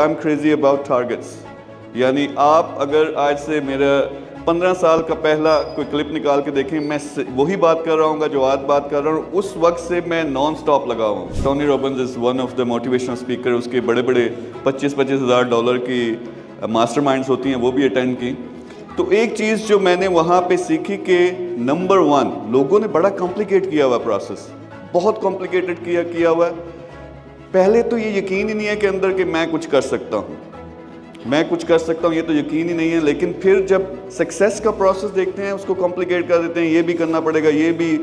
I am crazy about targets. यानी आप अगर आज से मेरा 15 साल का पहला कोई क्लिप निकाल के देखें, मैं वही बात कर रहा हूँ जो आज बात कर रहा हूँ, उस वक्त से मैं नॉन स्टॉप लगा हूँ। Tony Robbins is one of the motivational speaker. उसके बड़े बड़े 25-25 हज़ार डॉलर की मास्टरमाइंड्स होती हैं, वो भी अटेंड की। तो एक चीज़ जो मैंने वहाँ पे सीखी कि नंबर 1, लोगों ने बड़ा कॉम्प्लिकेट किया हुआ प्रोसेस, बहुत कॉम्प्लिकेटेड किया हुआ है। पहले तो ये यकीन ही नहीं है कि अंदर कि मैं कुछ कर सकता हूँ, ये तो यकीन ही नहीं है। लेकिन फिर जब सक्सेस का प्रोसेस देखते हैं, उसको कॉम्प्लिकेट कर देते हैं। ये भी करना पड़ेगा, ये भी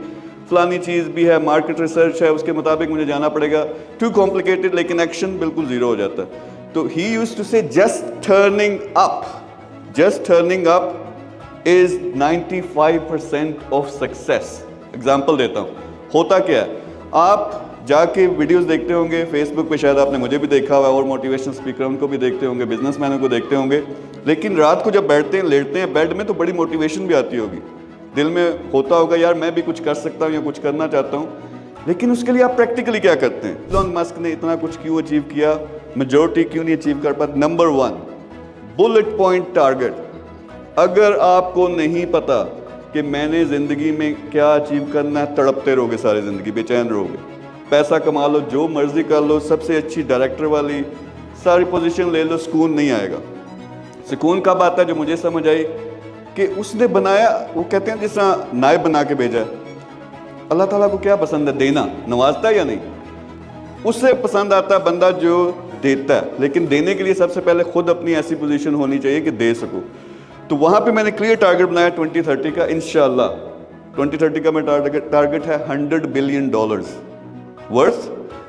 फलानी चीज़ भी है, मार्केट रिसर्च है, उसके मुताबिक मुझे जाना पड़ेगा। टू कॉम्प्लिकेटेड, लेकिन एक्शन बिल्कुल ज़ीरो हो जाता है। तो ही यूज्ड टू से just turning up is 95% of success. Example देता हूँ, होता क्या है, आप जाके वीडियोस देखते होंगे फेसबुक पे, शायद आपने मुझे भी देखा हुआ, और मोटिवेशनल स्पीकर उनको भी देखते होंगे, बिजनेसमैनों को देखते होंगे। लेकिन रात को जब बैठते हैं, लेटते हैं बेड में, तो बड़ी मोटिवेशन भी आती होगी, दिल में होता होगा यार मैं भी कुछ कर सकता हूँ या कुछ करना चाहता हूँ। लेकिन उसके लिए आप प्रैक्टिकली क्या करते हैं? इलॉन मस्क ने इतना कुछ क्यों अचीव किया, मेजॉरिटी क्यों नहीं अचीव कर पाते? Number 1, bullet point target. अगर आपको नहीं पता कि मैंने ज़िंदगी में क्या अचीव करना है, तड़पते रहोगे सारी ज़िंदगी, बेचैन रहोगे। पैसा कमा लो, जो मर्जी कर लो, सबसे अच्छी डायरेक्टर वाली सारी पोजीशन ले लो, सुकून नहीं आएगा। सुकून कब आता है? जो मुझे समझ आई कि उसने बनाया, वो कहते हैं जिस तरह नायब बना के भेजा है। अल्लाह ताला को क्या पसंद है? देना। नवाजता है या नहीं? उससे पसंद आता है बंदा जो देता है। लेकिन देने के लिए सबसे पहले खुद अपनी ऐसी पोजीशन होनी चाहिए कि दे सको। तो वहाँ पे मैंने क्लियर टारगेट बनाया 2030 का। इंशाल्लाह 2030 का मेरा टारगेट है $100 बिलियन वर्थ।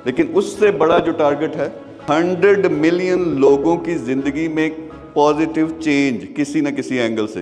लेकिन उससे बड़ा जो टारगेट है, 100 मिलियन लोगों की जिंदगी में पॉजिटिव चेंज किसी न किसी एंगल से।